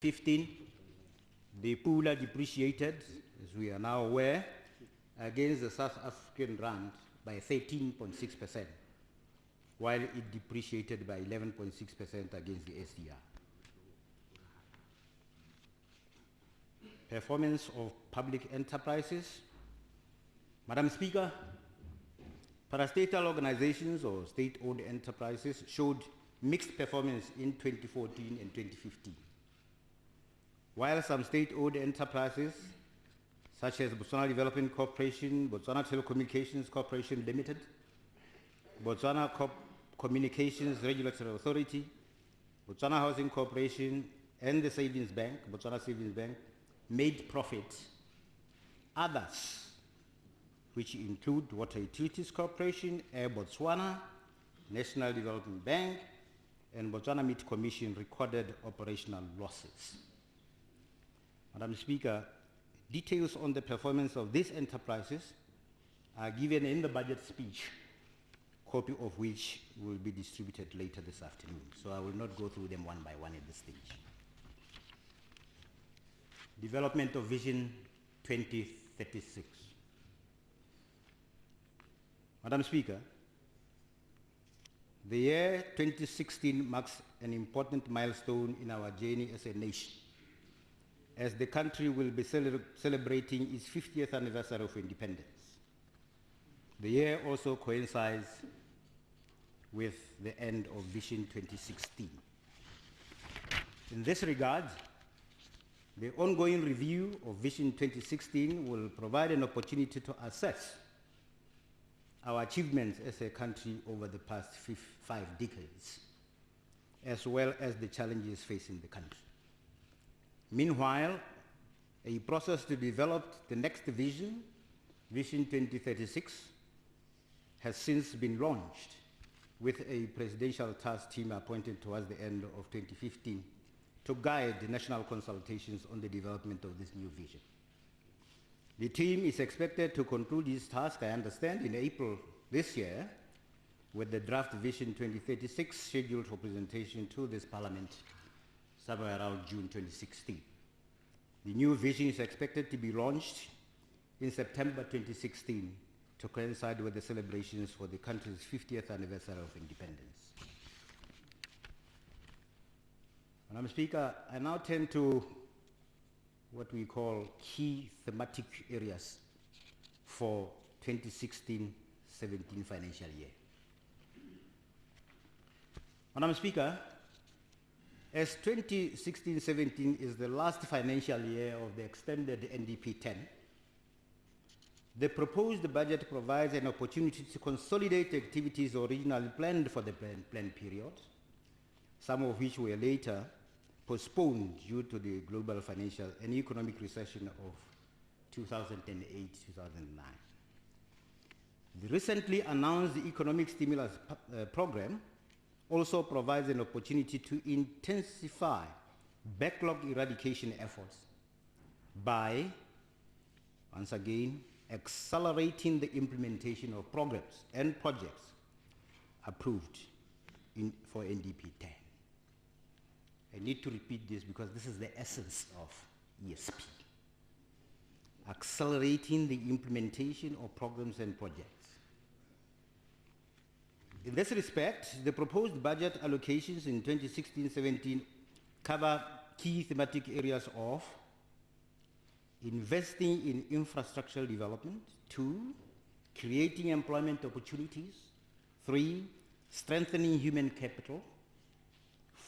15, the Pula depreciated, as we are now aware, against the South African rand by 13.6%, while it depreciated by 11.6% against the SDR. Performance of public enterprises. Madam Speaker, parastatal organizations or state-owned enterprises showed mixed performance in 2014 and 2015. While some state-owned enterprises, such as Botswana Development Corporation, Botswana Telecommunications Corporation Limited, Botswana Communications Regulatory Authority, Botswana Housing Corporation, and the Savings Bank, Botswana Savings Bank, made profit, others, which include Water Utilities Corporation, Air Botswana, National Development Bank, and Botswana Meat Commission, recorded operational losses. Madam Speaker, details on the performance of these enterprises are given in the budget speech, copy of which will be distributed later this afternoon. So I will not go through them one by one at this stage. Development of Vision 2036. Madam Speaker, the year 2016 marks an important milestone in our journey as a nation, as the country will be celebrating its 50th anniversary of independence. The year also coincides with the end of Vision 2016. In this regard, the ongoing review of Vision 2016 will provide an opportunity to assess our achievements as a country over the past 5 decades, as well as the challenges facing the country. Meanwhile, a process to develop the next vision, Vision 2036, has since been launched with a presidential task team appointed towards the end of 2015 to guide the national consultations on the development of this new vision. The team is expected to conclude this task, I understand, in April this year, with the draft Vision 2036 scheduled for presentation to this Parliament somewhere around June 2016. The new vision is expected to be launched in September 2016 to coincide with the celebrations for the country's 50th anniversary of independence. Madam Speaker, I now turn to what we call key thematic areas for 2016-17 financial year. Madam Speaker, as 2016-17 is the last financial year of the extended NDP 10, the proposed budget provides an opportunity to consolidate activities originally planned for the planned period, some of which were later postponed due to the global financial and economic recession of 2008-2009. The recently announced economic stimulus program also provides an opportunity to intensify backlog eradication efforts by, once again, accelerating the implementation of programs and projects approved for NDP 10. I need to repeat this because this is the essence of ESP. Accelerating the implementation of programs and projects. In this respect, the proposed budget allocations in 2016-17 cover key thematic areas of investing in infrastructural development, 2, creating employment opportunities, 3, strengthening human capital,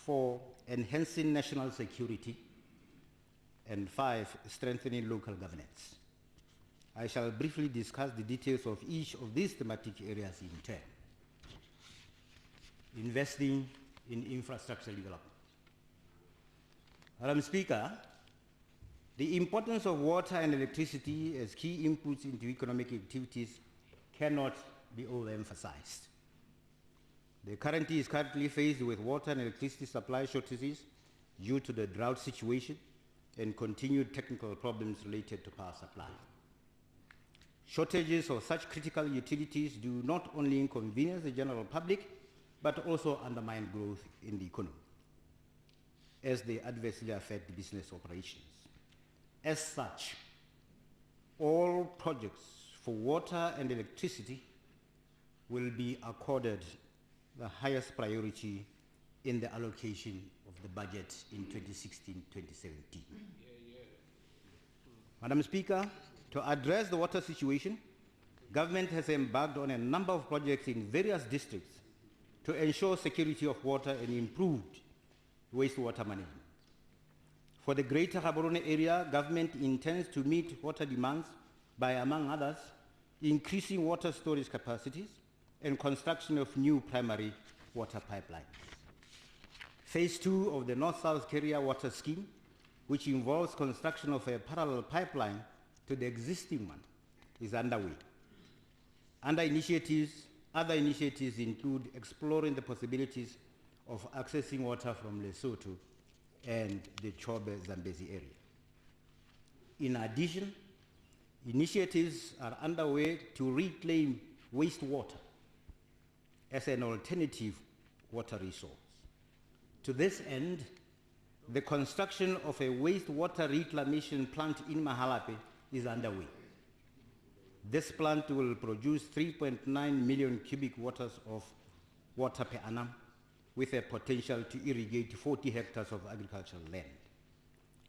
4, enhancing national security, and 5, strengthening local governance. I shall briefly discuss the details of each of these thematic areas in turn. Investing in infrastructure development. Madam Speaker, the importance of water and electricity as key inputs into economic activities cannot be overemphasized. The country is currently faced with water and electricity supply shortages due to the drought situation and continued technical problems related to power supply. Shortages of such critical utilities do not only inconvenience the general public, but also undermine growth in the economy. as they adversely affect business operations. As such, all projects for water and electricity will be accorded the highest priority in the allocation of the budget in 2016-2017. Madam Speaker, to address the water situation, government has embarked on a number of projects in various districts to ensure security of water and improved wastewater management. For the Greater Gaborone area, government intends to meet water demands by, among others, increasing water storage capacities and construction of new primary water pipelines. Phase 2 of the North-South Carrier Water Scheme, which involves construction of a parallel pipeline to the existing one, is underway. Other initiatives include exploring the possibilities of accessing water from Lesotho and the Chobe-Zambezi area. In addition, initiatives are underway to reclaim wastewater as an alternative water resource. To this end, the construction of a wastewater reclamation plant in Mahalape is underway. This plant will produce 3.9 million cubic waters of water per annum, with a potential to irrigate 40 hectares of agricultural land.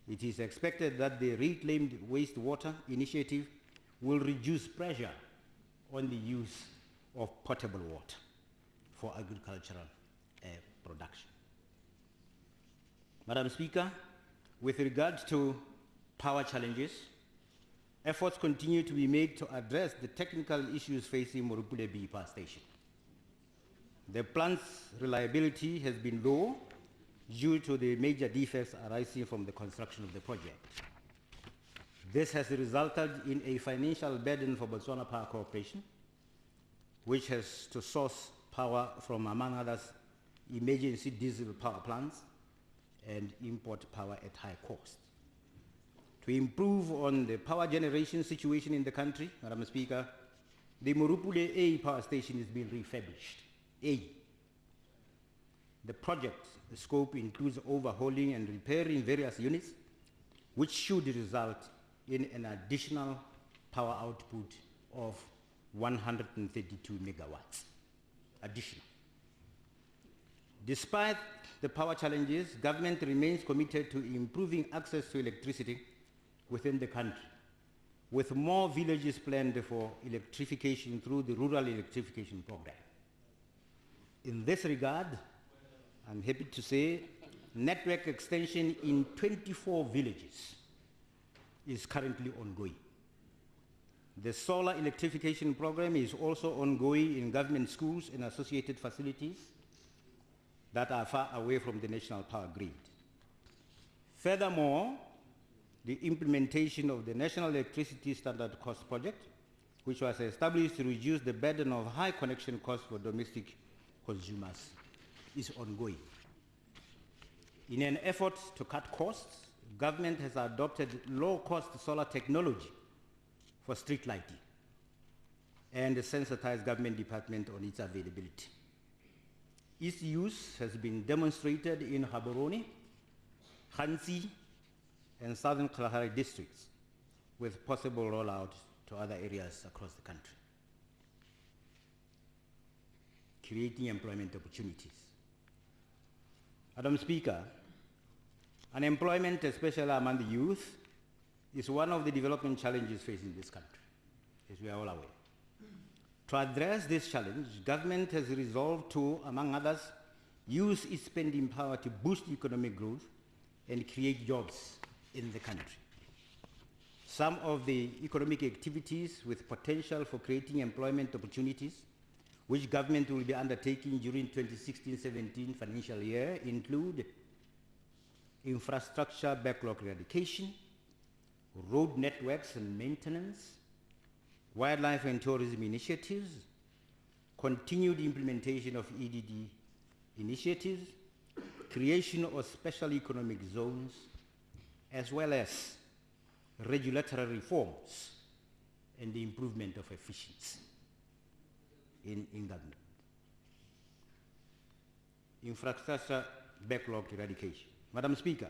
It is expected that the reclaimed wastewater initiative will reduce pressure on the use of potable water for agricultural production. Madam Speaker, with regard to power challenges, efforts continue to be made to address the technical issues facing Morupule B Power Station. The plant's reliability has been low due to the major defects arising from the construction of the project. This has resulted in a financial burden for Botswana Power Corporation, which has to source power from, among others, emergency diesel power plants and import power at high cost. To improve on the power generation situation in the country, Madam Speaker, the Morupule A Power Station is being refurbished. The project scope includes overhauling and repairing various units, which should result in an additional power output of 132 megawatts additional. Despite the power challenges, government remains committed to improving access to electricity within the country, with more villages planned for electrification through the Rural Electrification Program. In this regard, I'm happy to say network extension in 24 villages is currently ongoing. The solar electrification program is also ongoing in government schools and associated facilities that are far away from the national power grid. Furthermore, the implementation of the National Electricity Standard Cost Project, which was established to reduce the burden of high connection costs for domestic consumers, is ongoing. In an effort to cut costs, government has adopted low-cost solar technology for street lighting and sensitized government department on its availability. Its use has been demonstrated in Gaborone, Khansi, and Southern Kalahari districts, with possible rollout to other areas across the country, creating employment opportunities. Madam Speaker, unemployment, especially among the youth, is one of the development challenges facing this country, as we are all aware. To address this challenge, government has resolved to, among others, use its spending power to boost economic growth and create jobs in the country. Some of the economic activities with potential for creating employment opportunities, which government will be undertaking during 2016-17 financial year, include infrastructure backlog eradication, road networks and maintenance, wildlife and tourism initiatives, continued implementation of EDD initiatives, creation of special economic zones, as well as regulatory reforms and the improvement of efficiency in government. Infrastructure backlog eradication. Madam Speaker,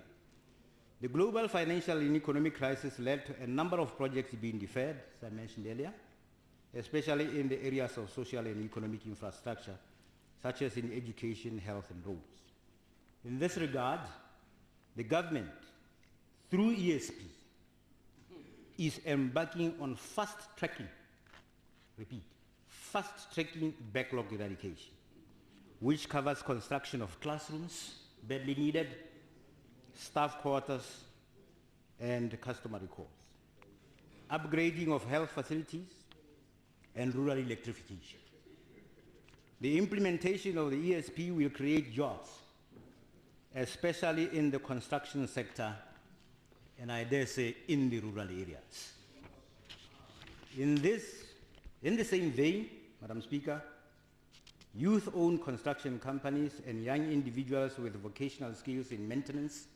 the global financial and economic crisis led to a number of projects being deferred, as I mentioned earlier, especially in the areas of social and economic infrastructure, such as in education, health, and roads. In this regard, the government, through ESP, is embarking on fast-tracking, repeat, fast-tracking backlog eradication, which covers construction of classrooms, badly needed, staff quarters, and customary calls, upgrading of health facilities, and rural electrification. The implementation of the ESP will create jobs, especially in the construction sector, and I dare say in the rural areas. In the same vein, Madam Speaker, youth-owned construction companies and young individuals with vocational skills in maintenance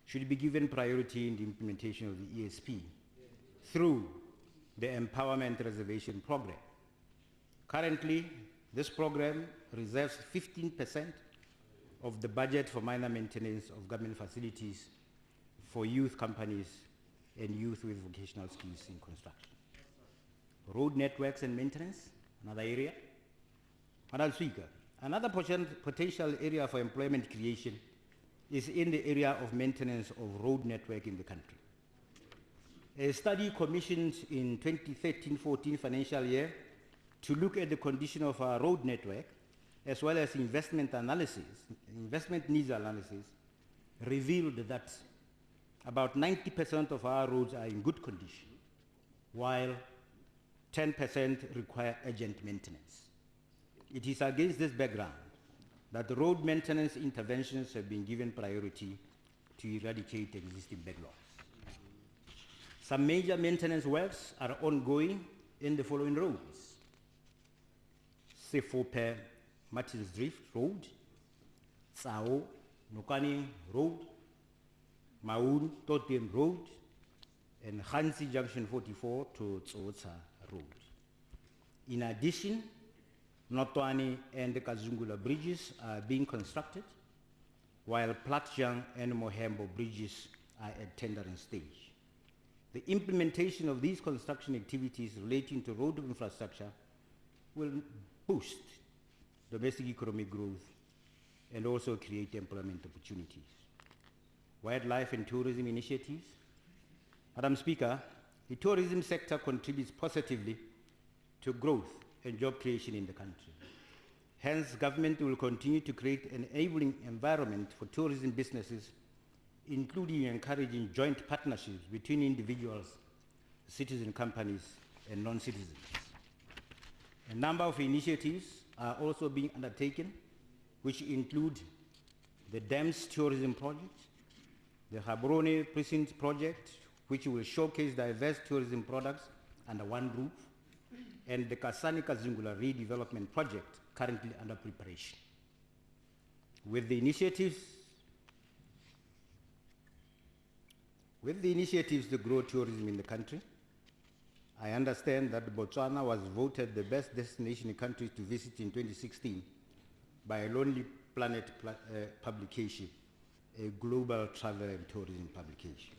should be given priority in the implementation of the ESP through the Empowerment Reservation Program. Currently, this program reserves 15% of the budget for minor maintenance of government facilities for youth companies and youth with vocational skills in construction. Road networks and maintenance, another area. Madam Speaker, another potential area for employment creation is in the area of maintenance of road network in the country. A study commissioned in 2013-14 financial year to look at the condition of our road network, as well as investment needs analysis, revealed that about 90% of our roads are in good condition, while 10% require urgent maintenance. It is against this background that the road maintenance interventions have been given priority to eradicate existing backlogs. Some major maintenance works are ongoing in the following roads: Sefope Martins Drift Road, Tsao Nokani Road, Maun Totem Road, and Hansi Junction 44 to Tsotsa Road. In addition, Notwani and the Kazungula bridges are being constructed, while Platjang and Mohembo bridges are at tendering stage. The implementation of these construction activities relating to road infrastructure will boost domestic economic growth and also create employment opportunities. Wildlife and tourism initiatives. Madam Speaker, the tourism sector contributes positively to growth and job creation in the country. Hence, government will continue to create an enabling environment for tourism businesses, including encouraging joint partnerships between individuals, citizen companies, and non-citizens. A number of initiatives are also being undertaken, which include the Dams Tourism Project, the Gaborone Precinct Project, which will showcase diverse tourism products under one roof, and the Kasani Kazungula Redevelopment Project, currently under preparation. With the initiatives to grow tourism in the country, I understand that Botswana was voted the best destination country to visit in 2016 by a Lonely Planet publication, a global travel and tourism publication.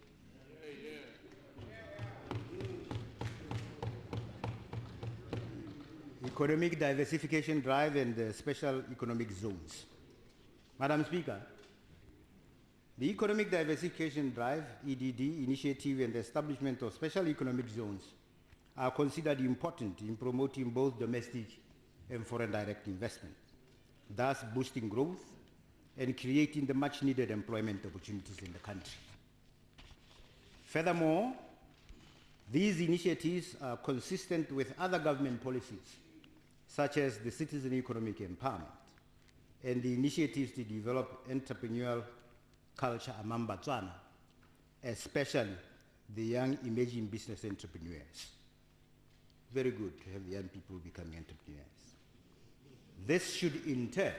Economic diversification drive and special economic zones. Madam Speaker, the Economic Diversification Drive, EDD, initiative and the establishment of special economic zones are considered important in promoting both domestic and foreign direct investment, thus boosting growth and creating the much needed employment opportunities in the country. Furthermore, these initiatives are consistent with other government policies, such as the Citizen Economic Empowerment and the initiatives to develop entrepreneurial culture among Botswana, especially the young emerging business entrepreneurs. Very good to have young people becoming entrepreneurs. This should in turn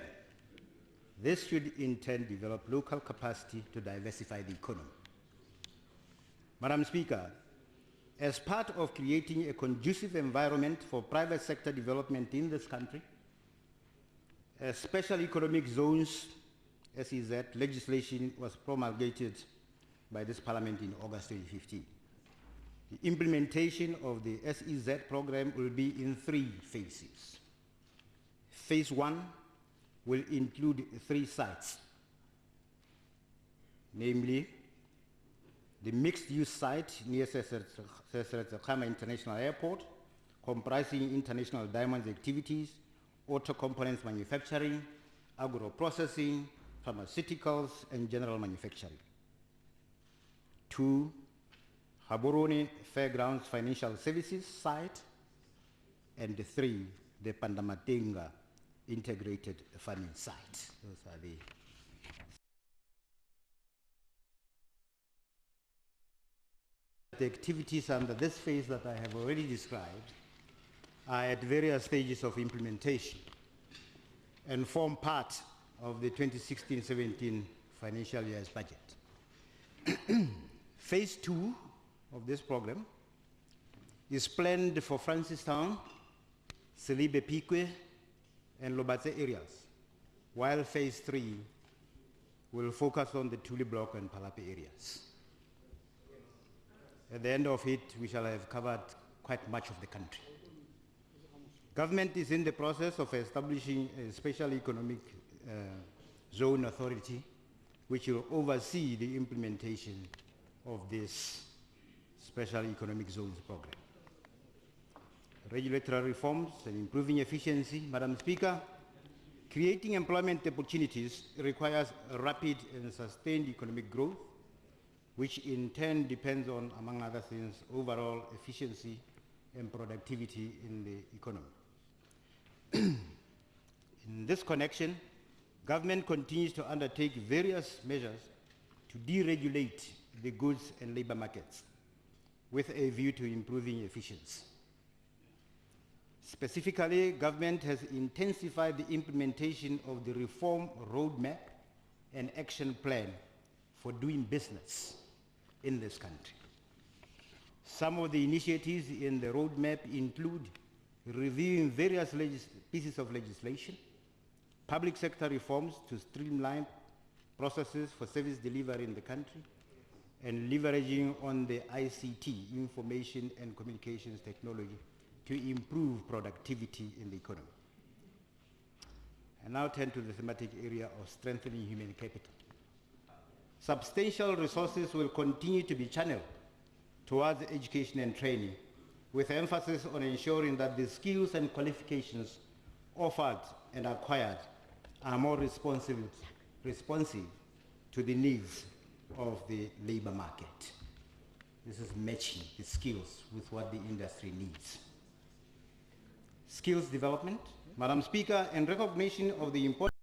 develop local capacity to diversify the economy. Madam Speaker, as part of creating a conducive environment for private sector development in this country, special economic zones SEZ legislation was promulgated by this Parliament in August 2015. The implementation of the SEZ program will be in 3 phases. Phase 1 will include 3 sites, namely the mixed-use site near Seretse-Khama International Airport, comprising international diamonds activities, auto components manufacturing, agro-processing, pharmaceuticals, and general manufacturing. 2, Gaborone Fairgrounds Financial Services site, and 3, the Pandamatenga Integrated Farming site. Those are the activities under this phase that I have already described are at various stages of implementation and form part of the 2016-17 financial year's budget. Phase 2 of this program is planned for Francistown, Selibe Pikwe, and Lobatse areas, while phase 3 will focus on the Tuli Block and Palape areas. At the end of it, we shall have covered quite much of the country. Government is in the process of establishing a special economic zone authority which will oversee the implementation of this special economic zones program. Regulatory reforms and improving efficiency. Madam Speaker, creating employment opportunities requires rapid and sustained economic growth, which in turn depends on, among other things, overall efficiency and productivity in the economy. In this connection, government continues to undertake various measures to deregulate the goods and labor markets with a view to improving efficiency. Specifically, government has intensified the implementation of the reform roadmap and action plan for doing business in this country. Some of the initiatives in the roadmap include reviewing various pieces of legislation, public sector reforms to streamline processes for service delivery in the country, and leveraging on the ICT, information and communications technology, to improve productivity in the economy. I now turn to the thematic area of strengthening human capital. Substantial resources will continue to be channeled towards education and training, with emphasis on ensuring that the skills and qualifications offered and acquired are more responsive to the needs of the labor market. This is matching the skills with what the industry needs. Skills development. Madam Speaker, in recognition of the importance